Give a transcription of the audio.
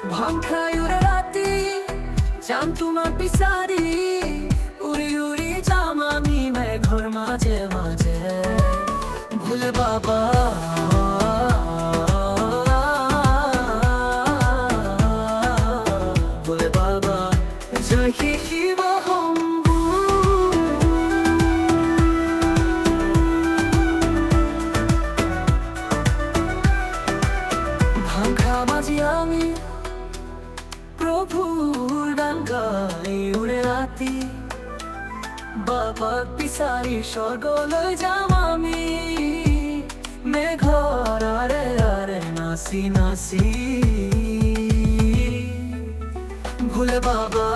ভাংখাই উড়ে রাতি চান তোমার পিসারি উড়ি উড়ি যাম আমি মেঘর মাঝে মাঝে ভুলে বাবা ভুলে বাবা জয় শিব শম্ভু ভাংখা মাঝি আমি প্রভুর গান গাই উড়ে রাতি বাবার পিসারি স্বর্গলৈ যাম আমি মেঘর আরে আরে নাচি নাচি ভুলে বাবা